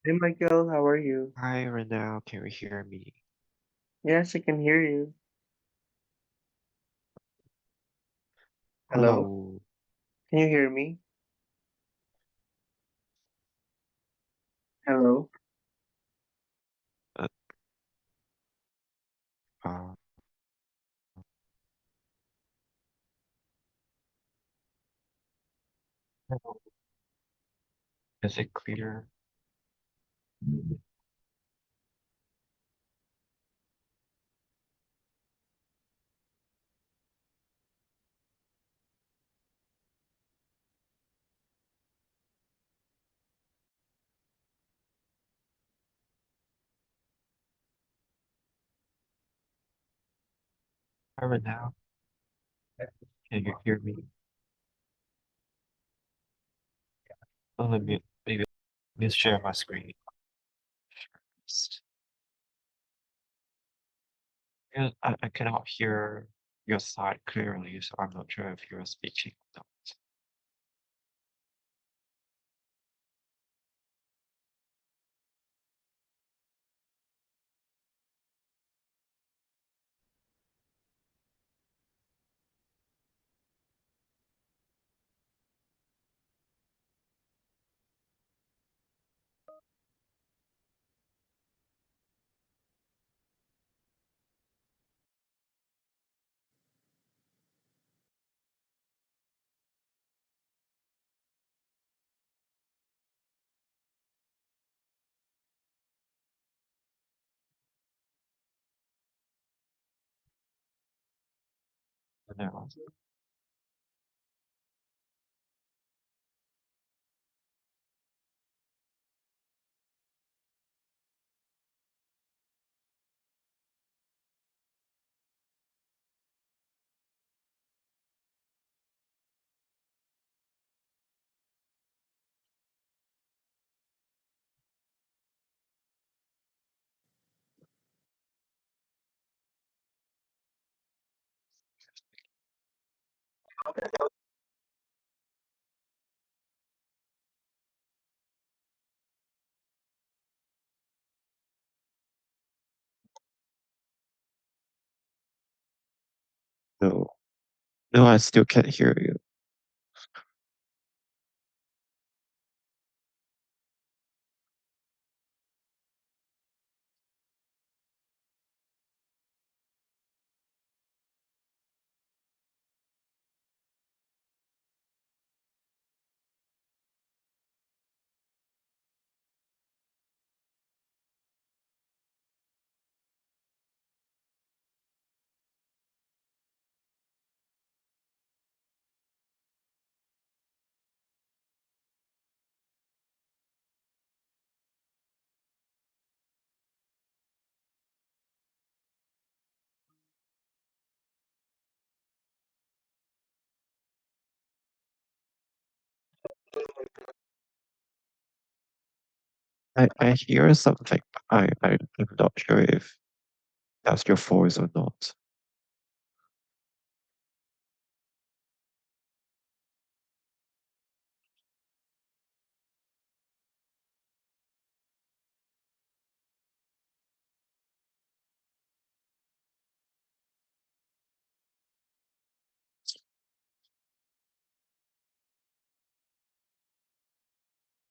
Hey Michael, how are you? Hi, Renal, can you hear me? Yes, I can hear you. Hello? Hello. Can you hear me? Hello? Uh, uh, Hello. Is it clear? Hi, Renal, can you hear me? Let me share my screen. First. Yeah, I cannot hear your side clearly, so I'm not sure if you're speaking or not. Renal. No, no, I still can't hear you. I hear something. I'm not sure if that's your voice or not.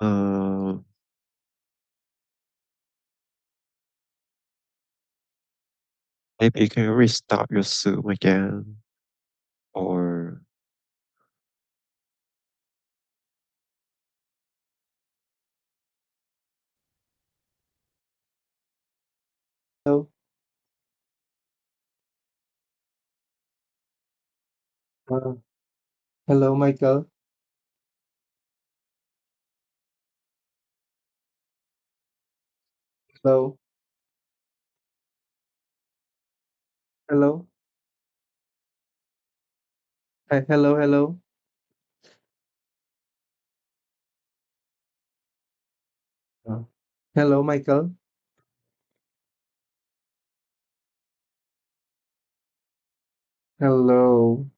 Um, Maybe you can restart your Zoom again, or Hello? Uh, hello, Michael? Hello? Hello? Hi, hello, hello? Uh, hello, Michael? Hello?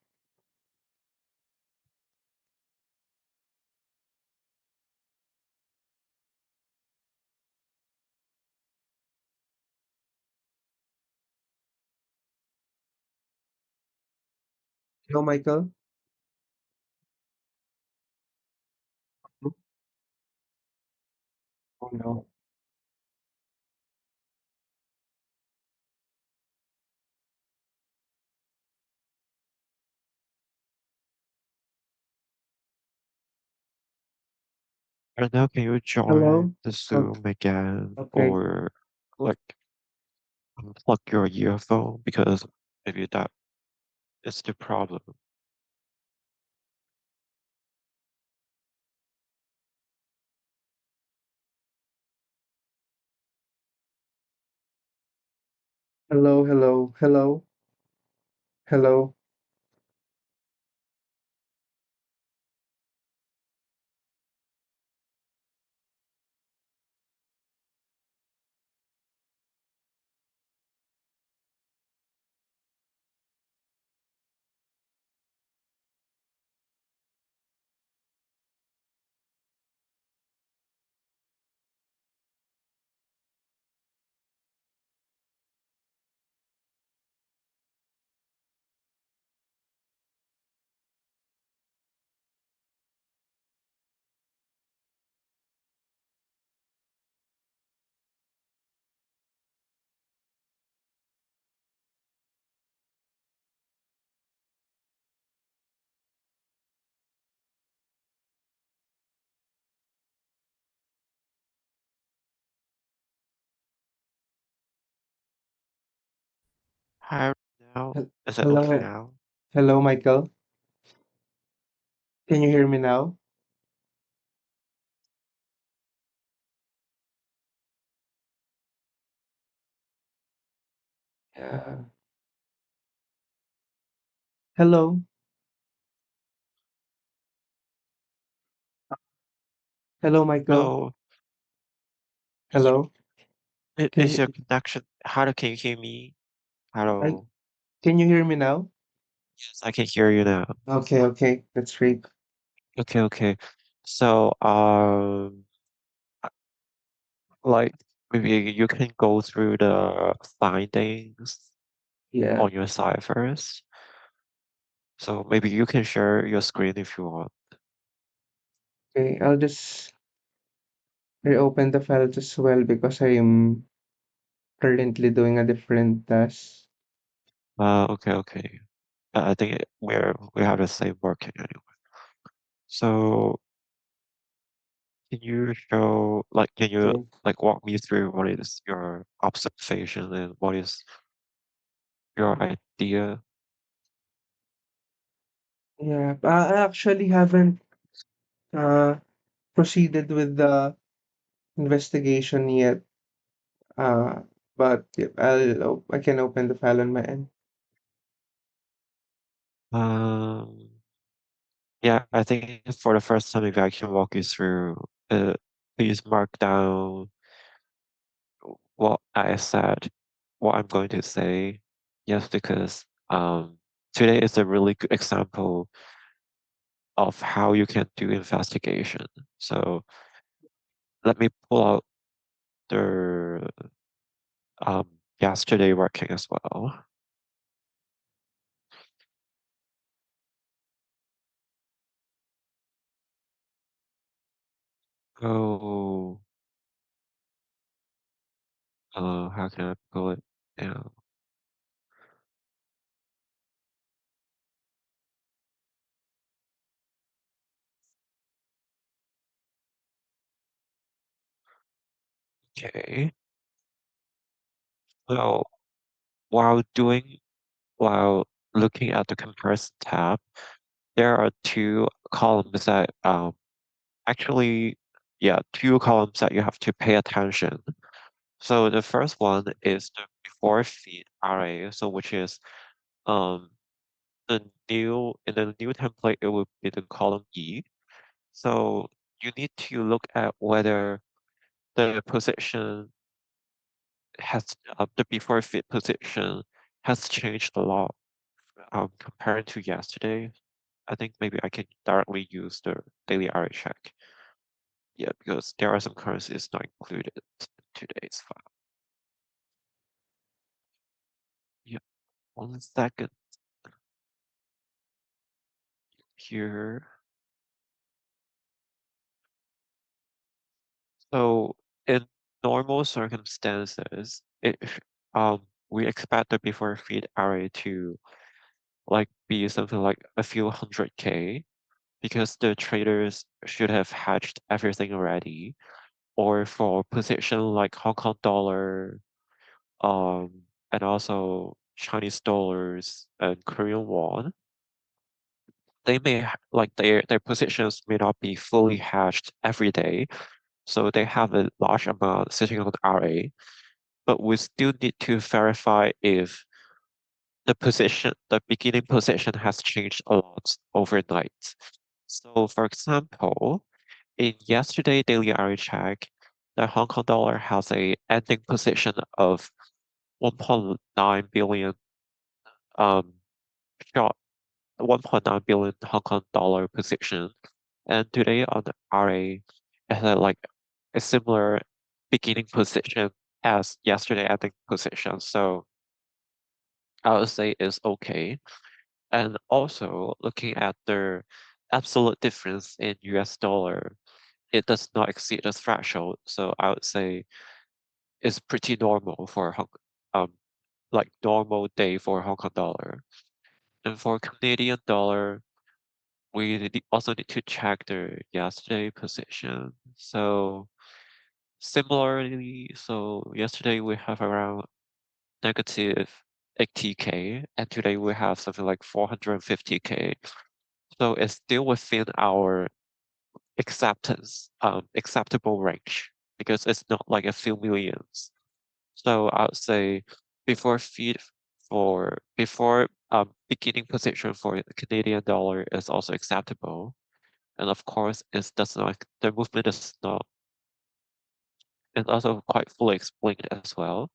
Hello, Michael. Hmm? Oh no. And now can you join Hello. the Okay. Zoom again Okay. or like unplug your earphone because maybe that is the problem. Hello. Hello. Hello. Hello. Hi now. Is it okay Hello. now? Hello, Michael. Can you hear me now? Yeah. Hello. Hello, Michael. No, Hello. it Can is your you connection. How can you hear me? I, Hello. can you hear me now? Yes, I can hear you now. Okay. Okay. That's great. Okay, okay. So, like maybe you can go through the findings Yeah. on your side first. So maybe you can share your screen if you want. Okay. I'll just reopen the files as well because I'm currently doing a different task. Okay, okay. I think we have the same working anyway. So can you show like can you Okay. like walk me through what is your observation and what is your idea? Yeah. I actually haven't uh proceeded with the investigation yet. Uh, but yeah, I can open the file on my end. Um yeah, I think for the first time maybe I can walk you through please mark down what I said, what I'm going to say. Yes, because today is a really good example of how you can do investigation. So let me pull out the yesterday working as well. Oh, how can I pull it down? Okay. So while doing while looking at the comparison tab, there are two columns that actually yeah, two columns that you have to pay attention. So the first one is the before feed array, so which is um the new in the new template it will be the column E. So you need to look at whether the position has the before fit position has changed a lot compared to yesterday. I think maybe I can directly use the daily array check. Yeah, because there are some currencies not included in today's file. Yeah, 1 second. here. So in normal circumstances, we expect the before feed array to like be something like a few hundred K because the traders should have hedged everything already. Or for position like Hong Kong dollar, and also Chinese dollars and Korean won, they may like their positions may not be fully hedged every day, so they have a large amount sitting on RA. But we still need to verify if the beginning position has changed a lot overnight. So, for example, in yesterday daily RA check, the Hong Kong dollar has a ending position of 1.9 billion um short 1.9 billion Hong Kong dollar position. And today on the RA, it had like a similar beginning position as yesterday ending position. So I would say it's okay. And also looking at the absolute difference in US dollar, it does not exceed the threshold. So I would say it's pretty normal for um like normal day for Hong Kong dollar. And for Canadian dollar, we also need to check the yesterday position. So similarly, so yesterday we have around negative 80K, and today we have something like 450K. So it's still within our acceptable range because it's not like a few millions. So I would say before feed before beginning position for the Canadian dollar is also acceptable. And of course, it does not the movement is not it's also quite fully explained as well.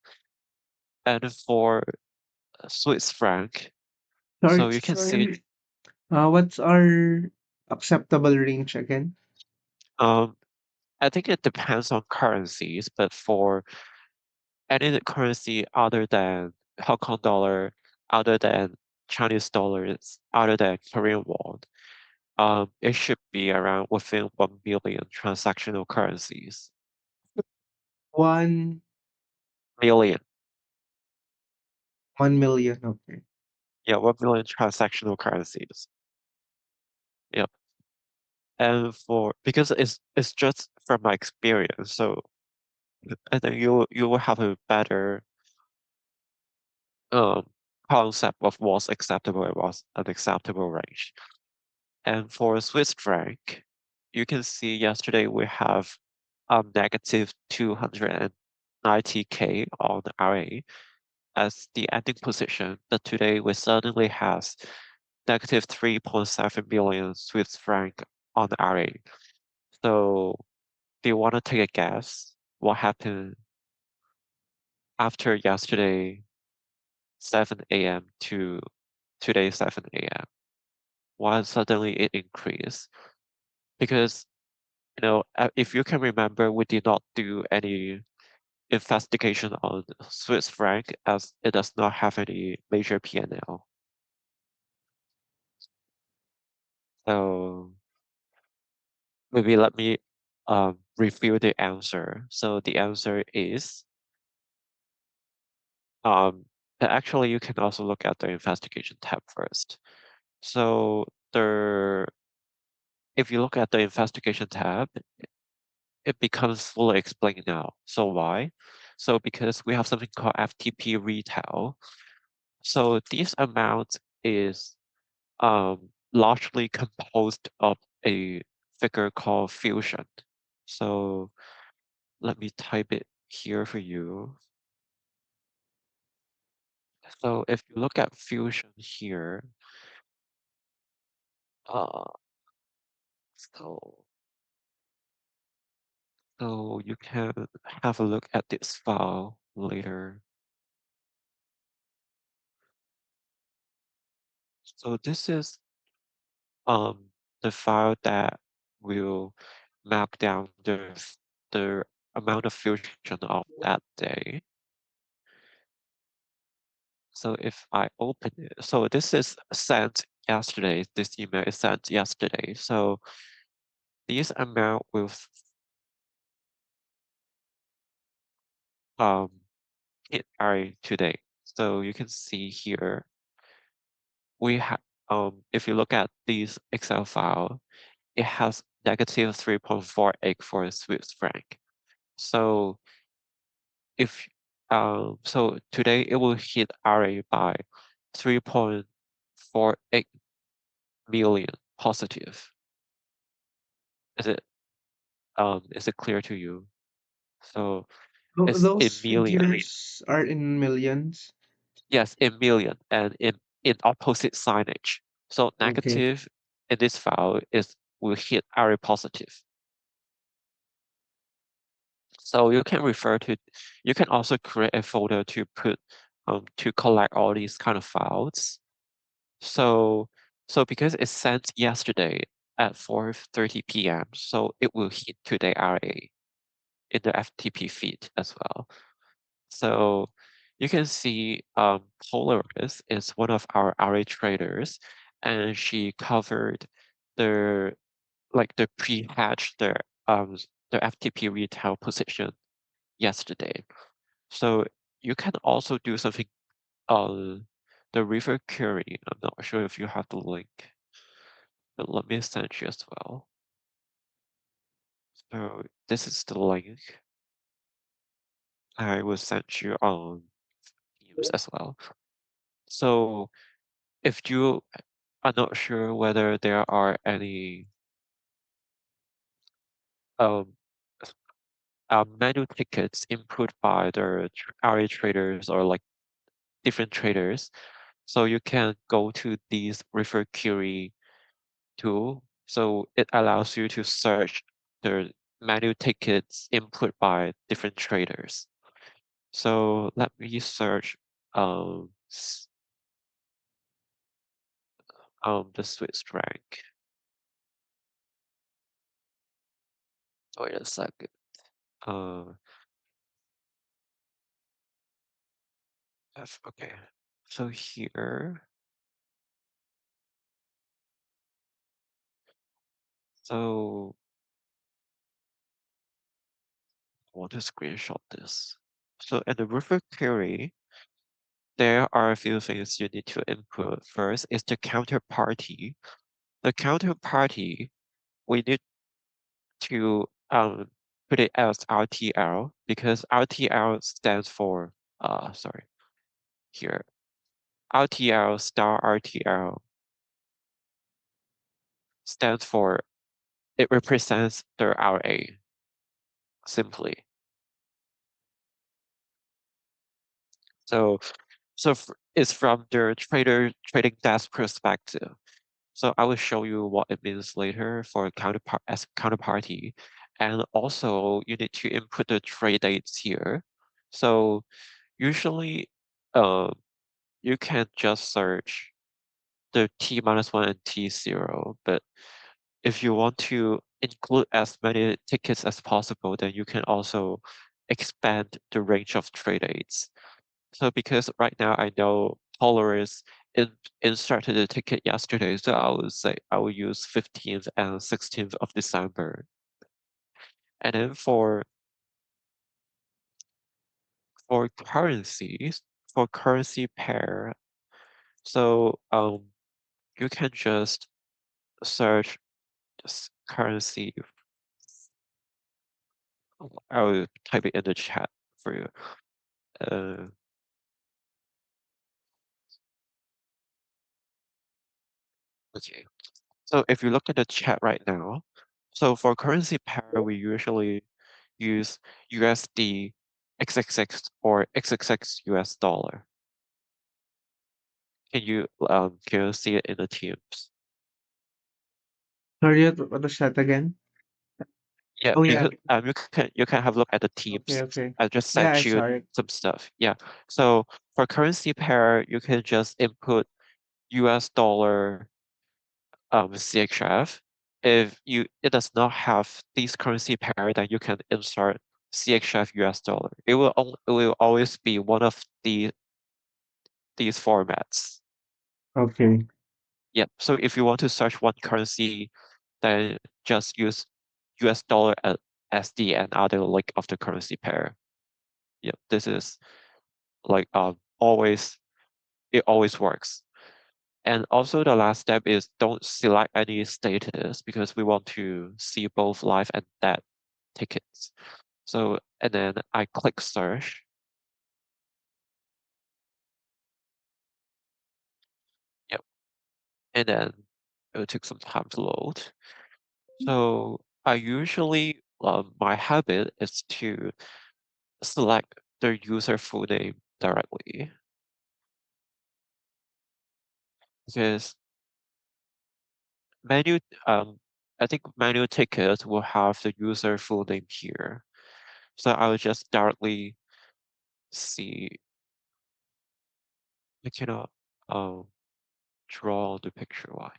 And for Swiss franc, Sorry, so you can see sorry. What's our acceptable range again? um I think it depends on currencies, but for any currency other than Hong Kong dollar, other than Chinese dollars, other than Korean won, it should be around within 1 million transactional currencies. One Million, 1 million. Okay. yeah, 1 million transactional currencies. Yep. And for because it's just from my experience, so I think you will have a better um concept of what's acceptable and what's unacceptable range. And for Swiss franc, you can see yesterday we have negative 290K on RA as the ending position, but today we suddenly has negative 3.7 billion Swiss franc on RA. So do you want to take a guess what happened after yesterday 7 a.m. to today 7 a.m.? Why suddenly it increased? Because if you can remember, we did not do any investigation on Swiss franc as it does not have any major P&L. So maybe let me review the answer. So the answer is actually you can also look at the investigation tab first. So the if you look at the investigation tab, it becomes fully explained now. So why? So because we have something called FTP retail. So this amount is largely composed of a figure called fusion. So let me type it here for you. So if you look at fusion here, uh, so so you can have a look at this file later. So this is the file that will map down the amount of fusion of that day. So if I open it, so this is sent yesterday. This email is sent yesterday. So this amount will um hit RA today. So you can see here we have if you look at this Excel file, it has negative 3.48 for Swiss franc. So if so today it will hit RA by 3.48 million positive. Is it is it clear to you? So it's Those in million. figures are in millions. Yes, in million and in opposite signage. So Okay. negative in this file is will hit RA positive. So you can you can also create a folder to put to collect all these kind of files. So because it sent yesterday at 4:30 p.m., so it will hit today RA in the FTP feed as well. So you can see Polaris is one of our RA traders, and she covered the the pre-hedge the FTP retail position yesterday. So you can also do something on the river query. I'm not sure if you have the link, but let me send you as well. So this is the link I will send you on Teams as well. So if you are not sure whether there are any um, manual tickets input by the RA traders or like different traders, so you can go to these refer query tool. So it allows you to search the manual tickets input by different traders. So let me search um, the Swiss rank. Wait a second. Uh, okay. So here, so I want to screenshot this. So in the refer query, there are a few things you need to input. First is the counterparty. The counterparty, we need to put it as RTL because RTL stands for sorry, here RTL star RTL stands for, it represents the RA simply. So it's from the trading desk perspective. So I will show you what it means later for counterparty. And also you need to input the trade dates here. So usually you can just search the T-1 and T0, but if you want to include as many tickets as possible, then you can also expand the range of trade dates. So because right now I know Polaris inserted a ticket yesterday, so I would say I will use 15th and 16th of December. And then currencies, for currency pair, so you can just search just currency. I will type it in the chat for you. Uh, okay. So if you look at the chat right now, so for currency pair, we usually use USD XXX or XXX US dollar. Can you see it in the Teams? Sorry, what was that again? Yeah, Oh yeah. because you can have a look at the Okay, Teams. okay. I just Yeah, I sent you saw it. some stuff. Yeah. So for currency pair, you can just input US dollar CHF. If it does not have this currency pair, then you can insert CHF US dollar. It will always be one of these formats. Okay. Yep. So if you want to search one currency, then just use US dollar as the another leg of the currency pair. Yep. This is like always it always works. And also the last step is don't select any status because we want to see both live and dead tickets. So and then I click search. Yep. And then it will take some time to load. So I usually my habit is to select the user full name directly because menu I think menu tickets will have the user full name here. So I will just directly see I cannot draw the picture why.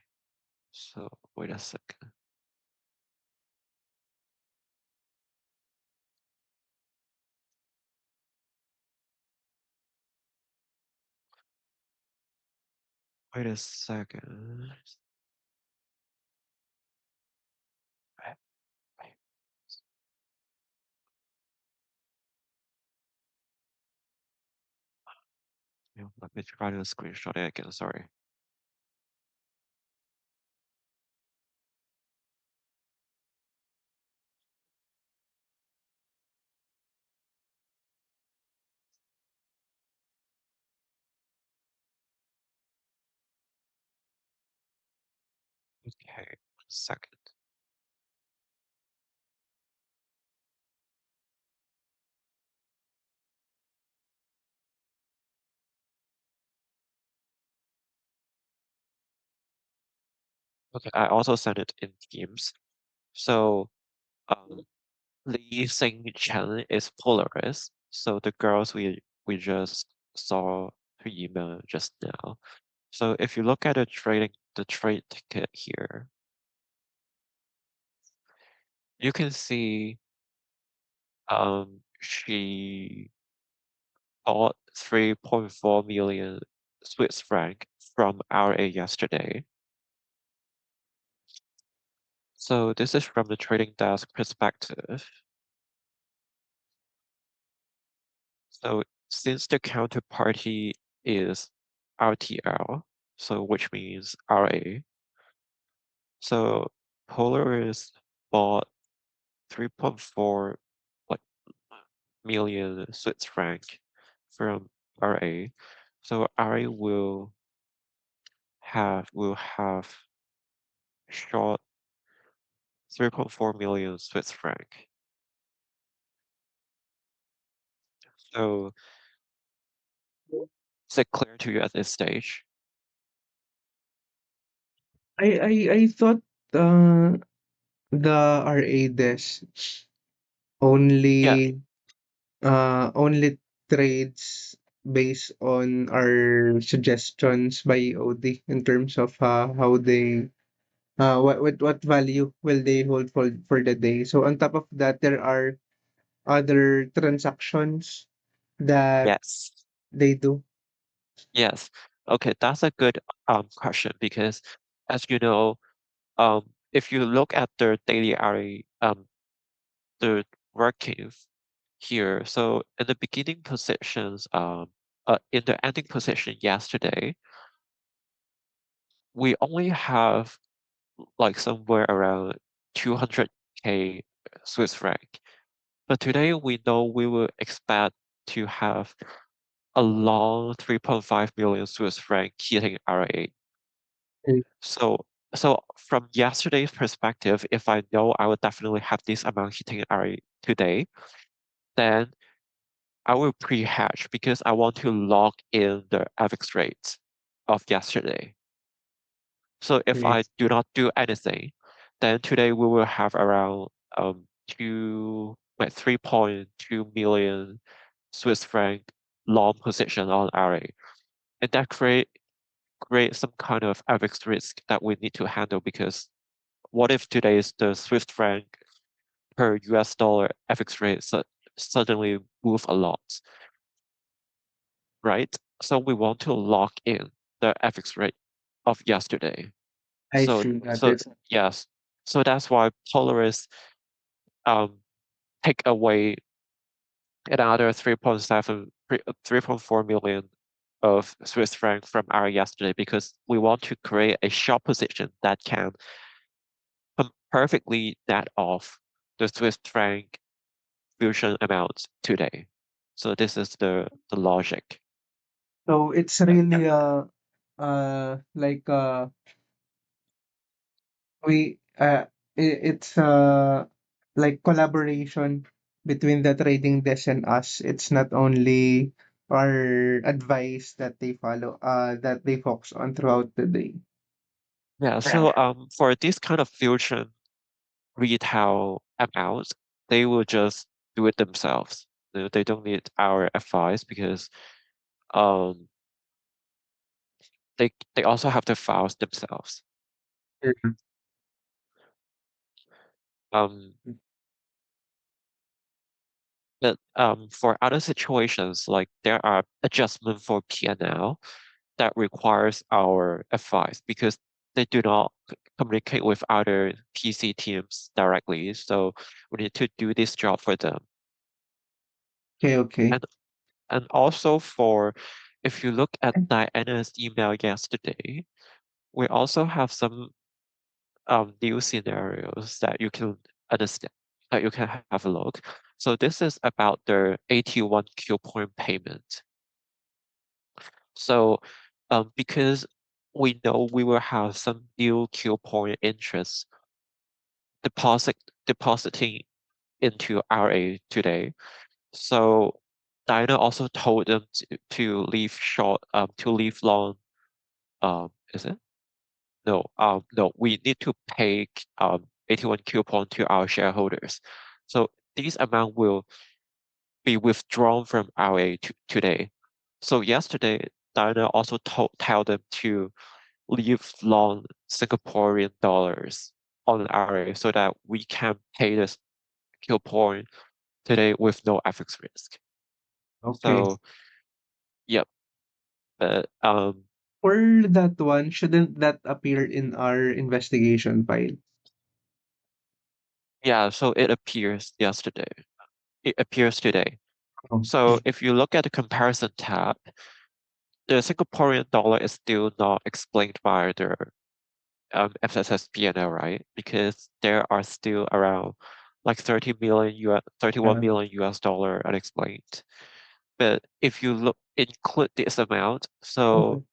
So wait a second. Wait a second. Wait, wait, let me try to screenshot it again, sorry. Okay, 1 second. Okay, I also sent it in Teams. So um Lee Sing Chen is Polaris. So the girls we just saw her email just now. So if you look at the trade ticket here, you can see she bought 3.4 million Swiss franc from RA yesterday. So this is from the trading desk perspective. So since the counterparty is RTL, so which means RA, so Polaris bought 3.4 like million Swiss franc from RA. So RA will have short 3.4 million Swiss franc. So is it clear to you at this stage? I thought uh the RA desk Yeah, only trades based on our suggestions by OD in terms of how they what value will they hold for the day. So on top of that, there are other transactions that yes. they do. Yes. Okay, that's a good question because as you know, if you look at the daily array, the workings here, so in the beginning positions, in the ending position yesterday, we only have like somewhere around 200K Swiss franc. But today we know we will expect to have a long 3.5 million Swiss franc hitting RA. Mm. So from yesterday's perspective, if I know I would definitely have this amount hitting RA today, then I will pre-hedge because I want to lock in the FX rates of yesterday. So if Okay. I do not do anything, then today we will have around two like 3.2 million Swiss franc long position on RA. And that create some kind of FX risk that we need to handle because what if today's the Swiss franc per US dollar FX rate suddenly move a lot, right? So we want to lock in the FX rate of yesterday. I So see. Got so it. yes, so that's why Polaris um take away another 3.4 million of Swiss franc from our yesterday because we want to create a short position that can perfectly net off the Swiss franc fusion amount today. So this is the logic. So it's really like we it's like collaboration between the trading desk and us. It's not only our advice that they follow that they focus on throughout the day. Yeah, so for this kind of fusion retail amount, they will just do it themselves. They don't need our advice because um they also have the files themselves. Mhm. Um but for other situations like there are adjustment for P&L that requires our advice because they do not communicate with other PC teams directly. So we need to do this job for them. Okay, okay. And and also for if you look at Diana's email yesterday, we also have some new scenarios that you can understand, that you can have a look. So this is about the 81 point payment. So because we know we will have some new point interest deposit depositing into RA today. So Diana also told them to leave short to leave long is it? No, we need to pay 81 coupon to our shareholders. So this amount will be withdrawn from RA today. So yesterday, Diana also tell them to leave long Singaporean dollars on RA so that we can pay this coupon today with no FX risk. Okay. So yep, but For that one, shouldn't that appear in our investigation file? yeah, so it appears yesterday. It appears today. Oh, So if you look at the comparison tab, the Singaporean dollar is still not explained by the FSS P&L, right? Because there are still around like 30 million US, 31 yeah. million US dollar unexplained. But if you include this amount, so Okay.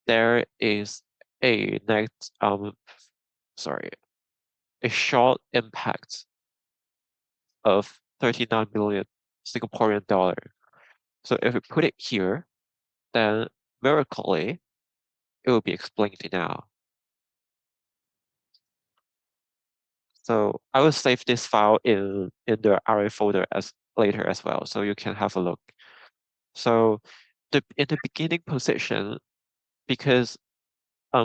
there is a net, sorry, a short impact of 39 million Singaporean dollar. So if we put it here, then miraculously, it will be explained now. So I will save this file in the RA folder as later as well, so you can have a look. So in the beginning position, because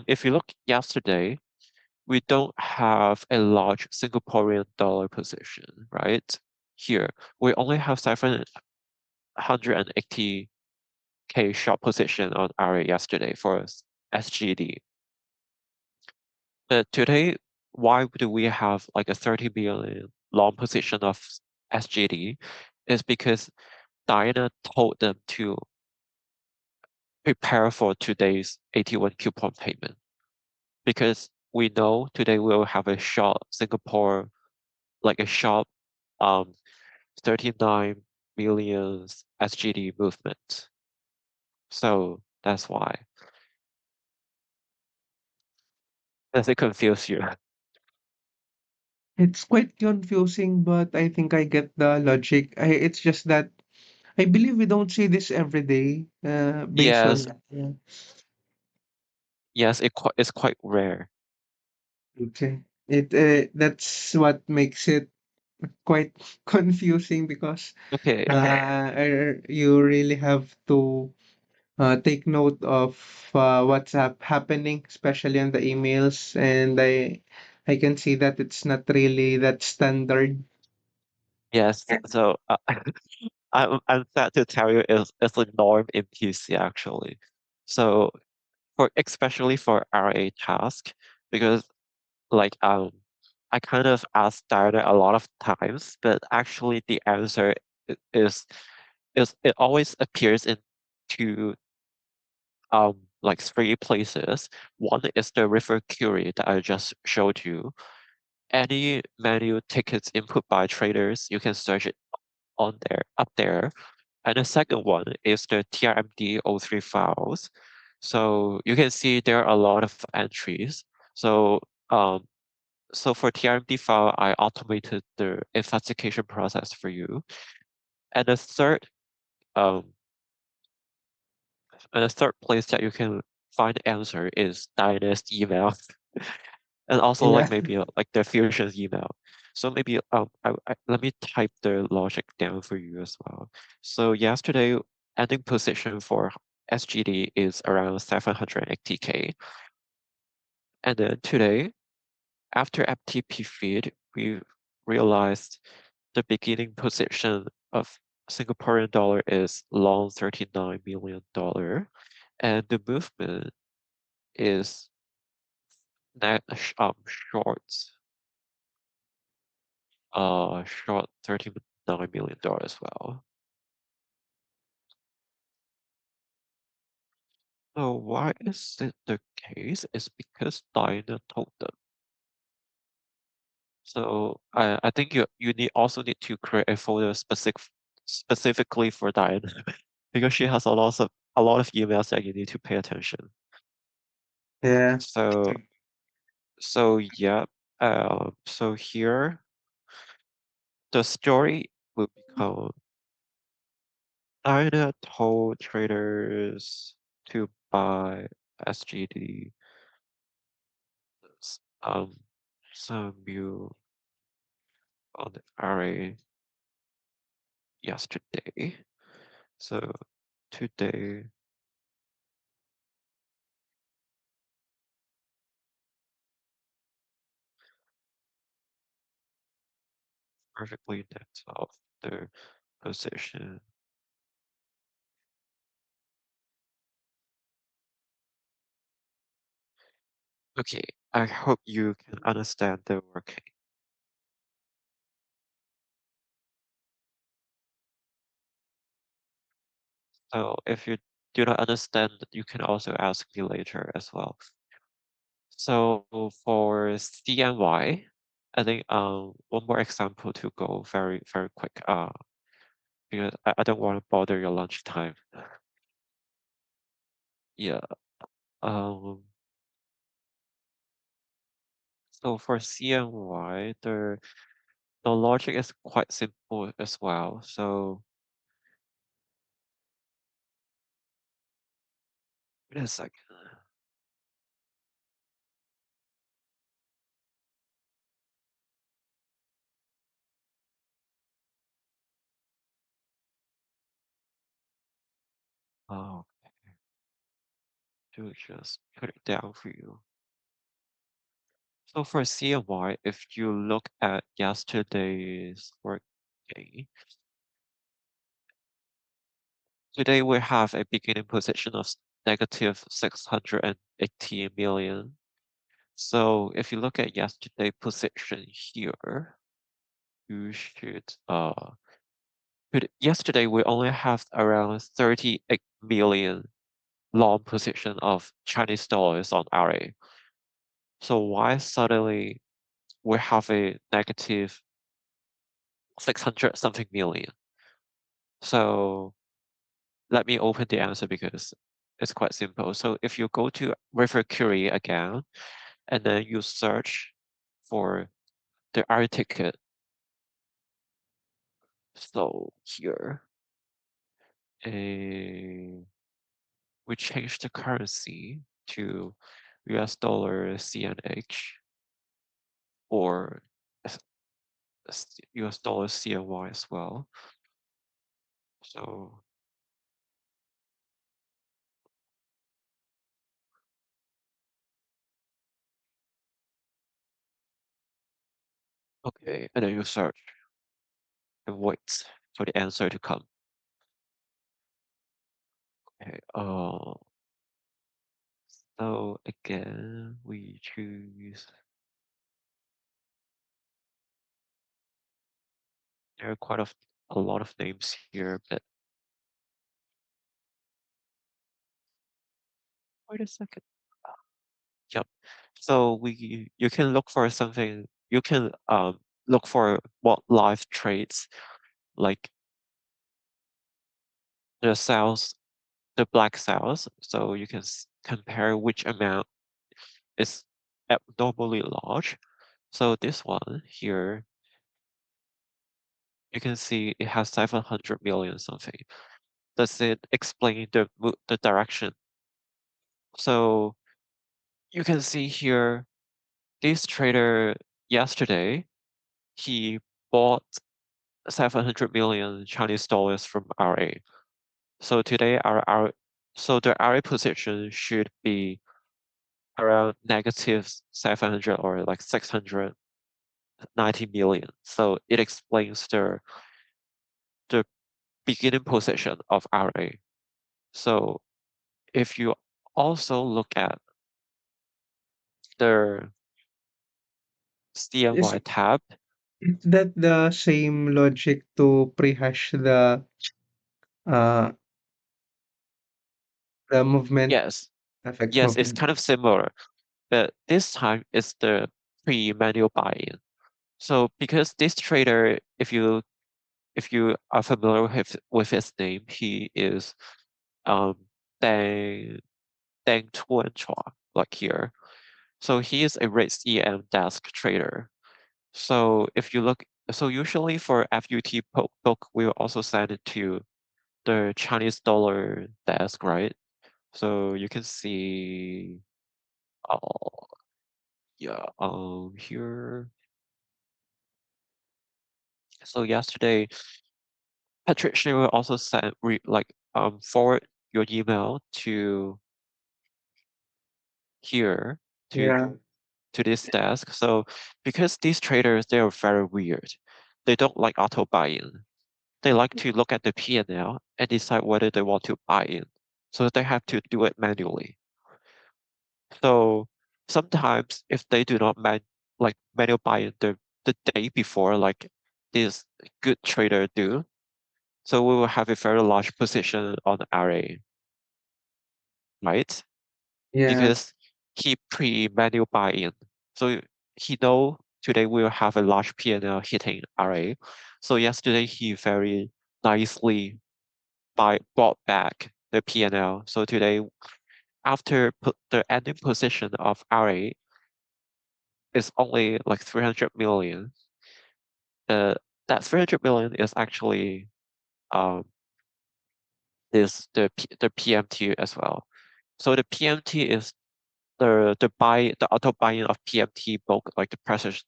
if you look yesterday, we don't have a large Singaporean dollar position, right? Here, we only have 780K short position on RA yesterday for SGD. But today, why do we have like a 30 billion long position of SGD? Is because Diana told them to prepare for today's 81 coupon payment. Because we know today we'll have a short Singapore, like a sharp 39 million SGD movement. So that's why. Does it confuse you? It's quite confusing, but I think I get the logic. It's just that I believe we don't see this every day. Based Yes, on yeah. yes, it's quite rare. Okay. It that's what makes it quite confusing because Okay, you really have to take note of what's happening, especially on the emails, and I can see that it's not really that standard. yes. So I'm sad to tell you it's a norm in PC actually. So for especially for RA task, because like I kind of asked Diana a lot of times, but actually the answer is it always appears in two like three places. One is the river query that I just showed you. Any menu tickets input by traders, you can search it on there up there. And the second one is the TRMD03 files. So you can see there are a lot of entries. So um, so for TRMD file, I automated the investigation process for you. And the third um, and the third place that you can find answer is Diana's email, and also like Yeah. maybe like the Fusion's email. So maybe let me type the logic down for you as well. So yesterday, ending position for SGD is around 780K, and then today, after FTP feed, we realized the beginning position of Singaporean dollar is long $39 million, and the movement is net short short $39 million as well. So why is it the case? Is because Diana told them. So I think you need to create a folder specifically for Diana because she has a lot of emails that you need to pay attention. Yeah. So yeah, so here the story will become Diana told traders to buy SGD, um, some view on the array yesterday. So today, perfectly net of the position. Okay, I hope you can understand the working. So if you do not understand, you can also ask me later as well. So for CNY, I think one more example to go very quick because I don't want to bother your lunchtime. Yeah. Um so for CNY, the logic is quite simple as well. So wait a second. Oh, to just put it down for you. So for CNY, if you look at yesterday's workday, today we have a beginning position of negative 680 million. So if you look at yesterday position here, you should but yesterday we only have around 38 million long position of Chinese dollars on RA. So why suddenly we have a negative 600 something million? So let me open the answer because it's quite simple. So if you go to River Query again, and then you search for the R ticket. So here, a we change the currency to US dollar CNH or US dollar CNY as well. So okay, and then you search and wait for the answer to come. Okay, So again, we choose. There are a lot of names here, but wait a second. Yep. So you can look for something. You can look for what live trades like the cells, the black cells. So you can compare which amount is abnormally large. So this one here, you can see it has 700 million something. Does it explain the direction? So you can see here, this trader yesterday, he bought 700 million Chinese dollars from RA. So today so the RA position should be around negative 700 or like 690 million. So it explains the beginning position of RA. So if you also look at the Is CNY tab, is that the same logic to prehash uh the movement yes, FX yes, it's movement? kind of similar, but this time it's the pre-manual buy-in. So because this trader, if you are familiar with his name, he is um Dang Tuan Chua, like here. So he is a rates EM desk trader. So if you look, so usually for FUT book, we will also send it to the Chinese dollar desk, right? So you can see, oh yeah, here. So yesterday, Patricia will also send forward your email to here to Yeah. to this desk. So because these traders, they are very weird. They don't like auto buy-in. They like to look at the P&L and decide whether they want to buy in. So they have to do it manually. So sometimes if they do not manual buy in the day before, like this good trader do, so we will have a very large position on RA, right? Yeah. Because he pre-manual buy-in. So he know today we will have a large P&L hitting RA. So yesterday he very nicely bought back the P&L. So today, after the ending position of RA is only like 300 million, uh, that 300 million is actually um is the PMT as well. So the PMT is the auto buying of PMT bulk, like the precious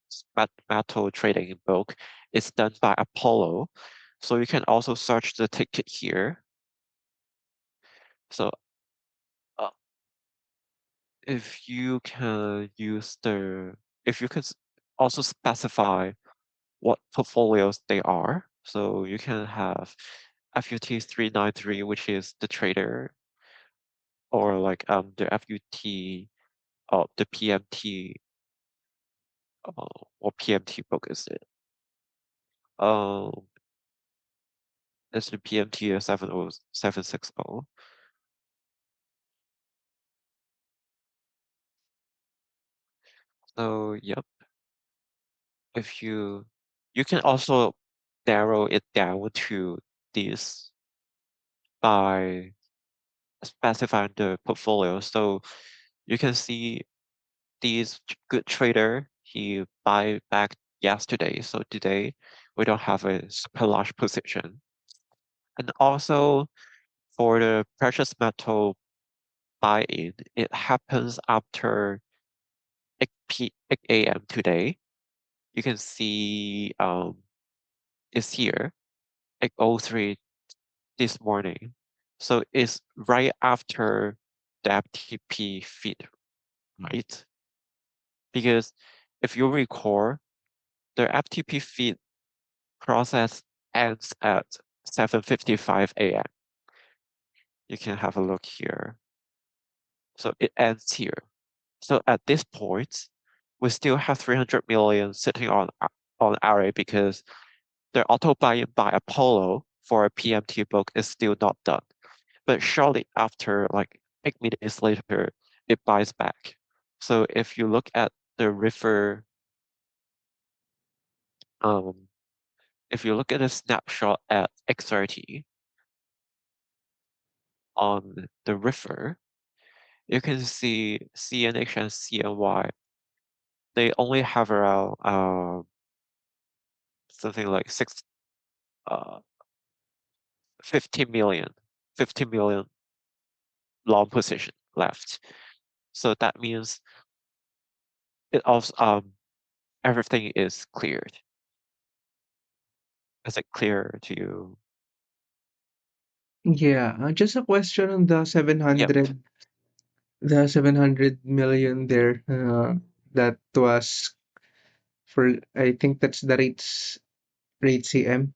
metal trading in bulk, is done by Apollo. So you can also search the ticket here. So uh, if you can use if you can also specify what portfolios they are. So you can have FUT 393, which is the trader, or like the FUT the PMT uh, or PMT book is it? Um, it's the PMT 70760. So yep, if you can also narrow it down to this by specifying the portfolio. So you can see these good trader, he buy back yesterday. So today we don't have a super large position. And also for the precious metal buy-in, it happens after 8 a.m. today. You can see it's here, 8:03 this morning. So it's right after the FTP feed, right? Because if you recall, the FTP feed process ends at 7:55 a.m. You can have a look here. So it ends here. So at this point, we still have 300 million sitting on Array because the auto buy-in by Apollo for a PMT book is still not done. But shortly after, like 8 minutes later, it buys back. So if you look at the river, um, if you look at a snapshot at XRT on the river, you can see CNH and CNY. They only have around something like uh 15 million, 15 million long position left. So that means it also everything is cleared. Is it clear to you? Yeah, just a question on Yep. the 700 million there. That was for, I think that's the rate CM.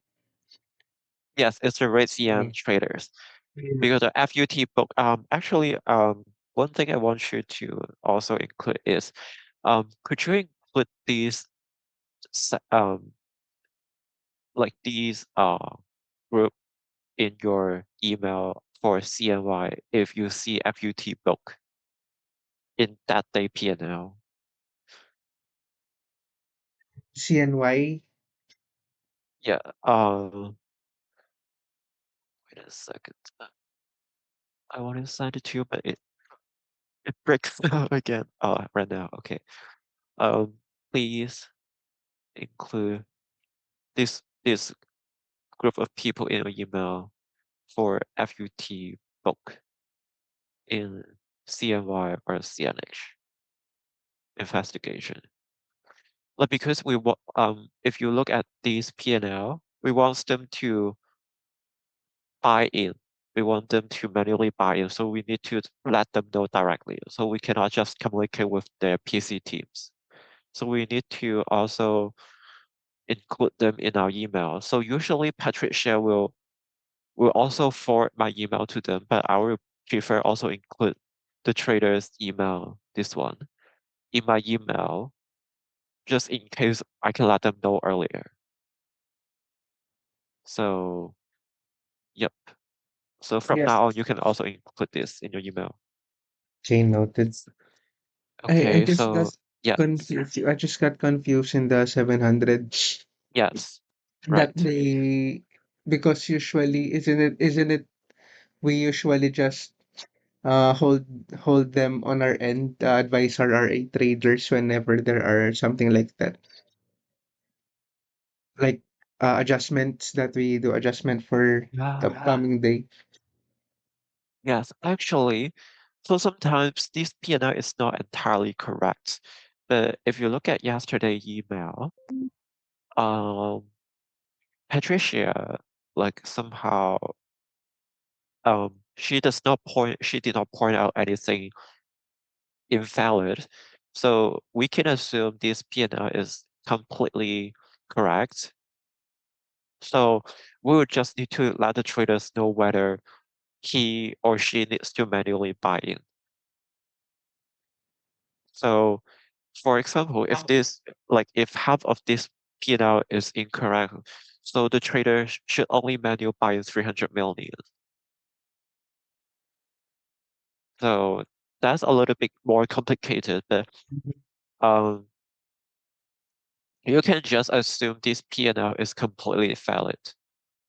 Yes, it's the red Yeah. CM traders Yeah. because the FUT book. Actually, one thing I want you to also include is, could you include these, like these group in your email for CNY if you see FUT book in that day P&L. CNY. Yeah. Wait a second. I want to send it to you, but it breaks out again. Oh, right now. Okay. Um, please include this group of people in your email for FUT book in CNY or CNH investigation. Like because we want if you look at these P&L, we want them to buy in. We want them to manually buy in, so we need to let them know directly. So we cannot just communicate with their PC teams. So we need to also include them in our email. So usually Patricia will also forward my email to them, but I would prefer also include the trader's email, this one, in my email, just in case I can let them know earlier. So, yep. So from Yes. now on, you can also include this in your email. Okay, noted. I Okay, just got so yeah, confused. I just got confused in the 700 yes, that right. they, because usually isn't it we usually just hold them on our end, advise our RA traders whenever there are something like that, like adjustments that we do adjustment for the Yeah. upcoming day. Yes, actually, so sometimes this P&L is not entirely correct. But if you look at yesterday email, um, Patricia, like somehow, she did not point out anything invalid. So we can assume this P&L is completely correct. So we would just need to let the traders know whether he or she needs to manually buy in. So for example, if if half of this P&L is incorrect, so the trader should only manually buy in 300 million. So that's a little bit more complicated, but um, you can just assume this P&L is completely valid.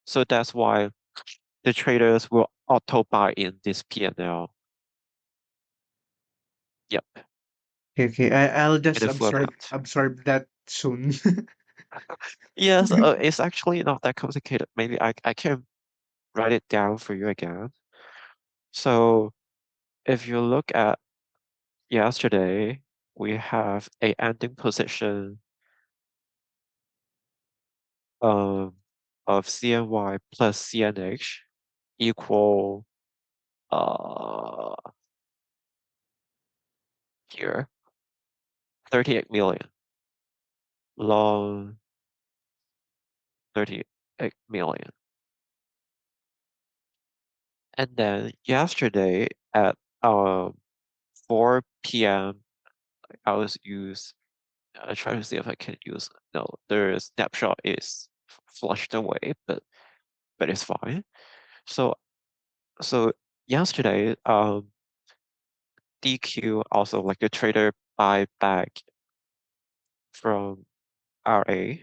So that's why the traders will auto buy in this P&L. Yep, Okay, okay. I'll in just a full amount. absorb that soon. Yes, it's actually not that complicated. Maybe I can write it down for you again. So if you look at yesterday, we have a ending position um, of CNY plus CNH equal uh here 38 million, long 38 million. And then yesterday at 4 p.m. I was use I try to see if I can use no, the snapshot is flushed away, but it's fine. So so yesterday, DQ also like the trader buy back from RA.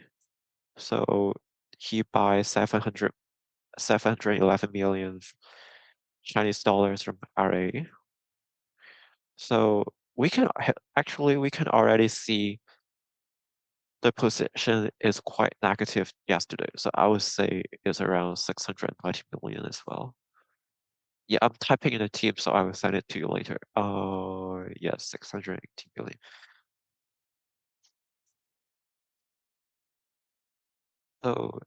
So he buys 711 million Chinese dollars from RA. So actually we can already see the position is quite negative yesterday. So I would say it's around 690 million as well. Yeah, I'm typing in the team, so I will send it to you later. Yes, 680 million. So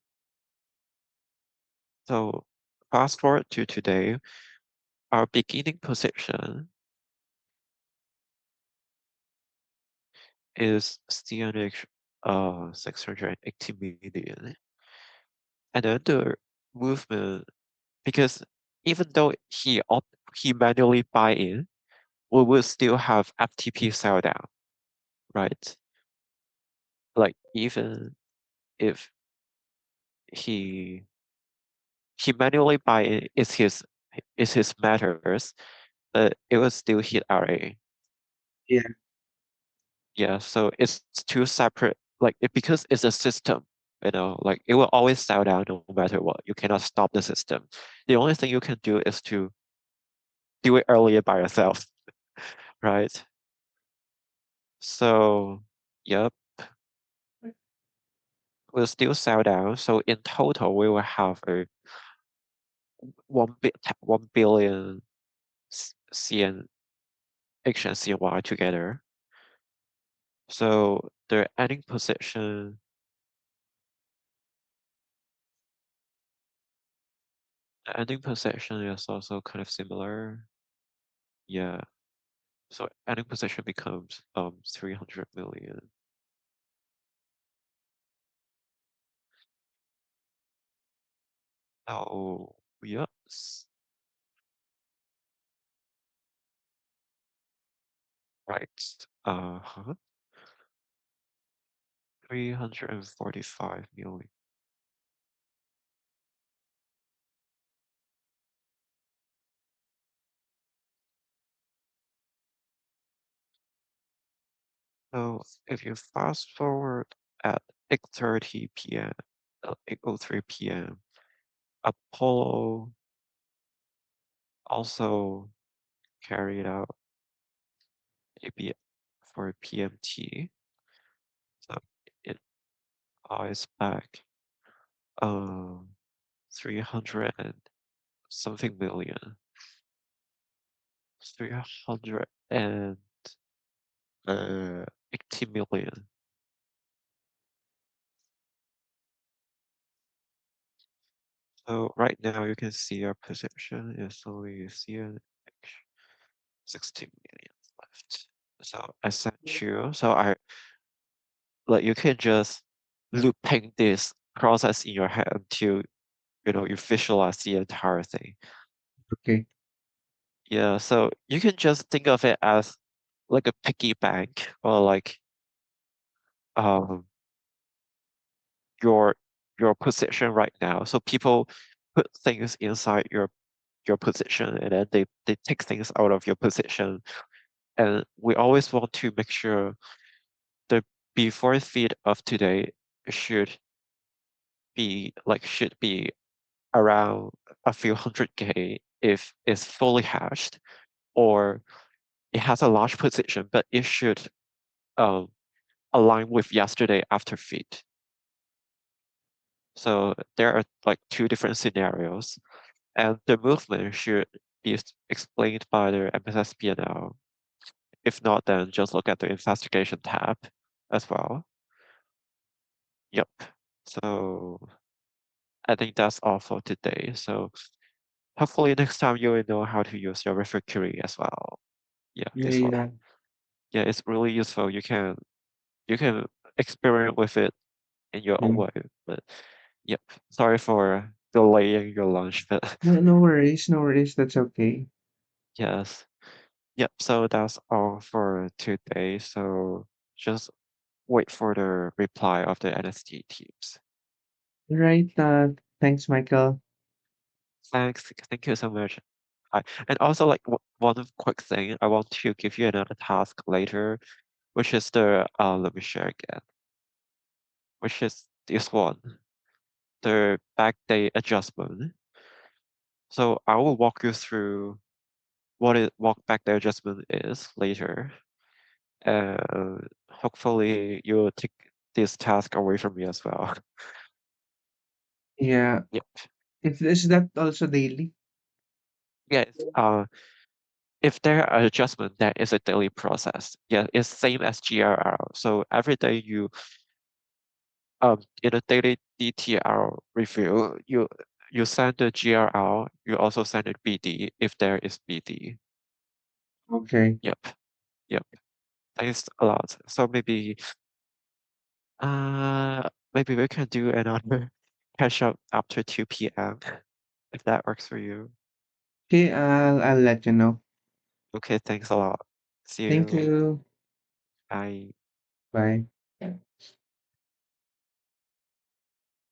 so fast forward to today, our beginning position is CNH 680 million. And then the movement, because even though he manually buy in, we will still have FTP sell down, right? Like even if he he manually buy in is his matters, but it will still hit RA. Yeah, Yeah, so it's two separate like because it's a system, like it will always sell down no matter what. You cannot stop the system. The only thing you can do is to do it earlier by yourself, right? So, yep, we'll still sell down. So in total, we will have a 1 billion CN H and CNY together. So the ending position is also kind of similar. Yeah. So ending position becomes 300 million. Oh, yes. Right. Uh-huh. 345 million. So if you fast forward at 8:30 p.m., 8:03 p.m., Apollo also carried out a for PMT. So it buys back um 300 and something million. 300 and 80 million. So right now you can see our position is only CNH 16 million left. So I sent you. So I like you can just looping this process in your head until you visualize the entire thing. okay. Yeah, so you can just think of it as like a piggy bank or like um your your position right now. So people put things inside your position and then they take things out of your position. And we always want to make sure the before feed of today should be around a few hundred K if it's fully hashed or it has a large position, but it should um, align with yesterday after feed. So there are like two different scenarios, and the movement should be explained by the MSS P&L. If not, then just look at the investigation tab as well. Yep. So I think that's all for today. So hopefully next time you will know how to use your refer query as well. Yeah, Yeah, this one. yeah. Yeah, it's really useful. You can experiment with it in your own Yeah. way. But yep, sorry for delaying your lunch, but No, no worries, no worries. That's okay. yes. Yep, so that's all for today. So just wait for the reply of the NST teams. Right. Thanks, Michael. Thanks. Thank you so much. And also, like one quick thing, I want to give you another task later, which is the let me share again, which is this one, the backdate adjustment. So I will walk you through what backdate adjustment is later, and hopefully you'll take this task away from me as well. Yeah. Yep. Is that also daily? Yes. If there are adjustment, that is a daily process. Yeah, it's same as GRR. So every day you in a daily DTR review, you send the GRR, you also send a BD if there is BD. Okay. Yep, yep. Thanks a lot. So maybe we can do another catch up after 2 p.m. if that works for you. Okay, I'll let you know. Okay, thanks a lot. See Thank you. you. Bye. Bye.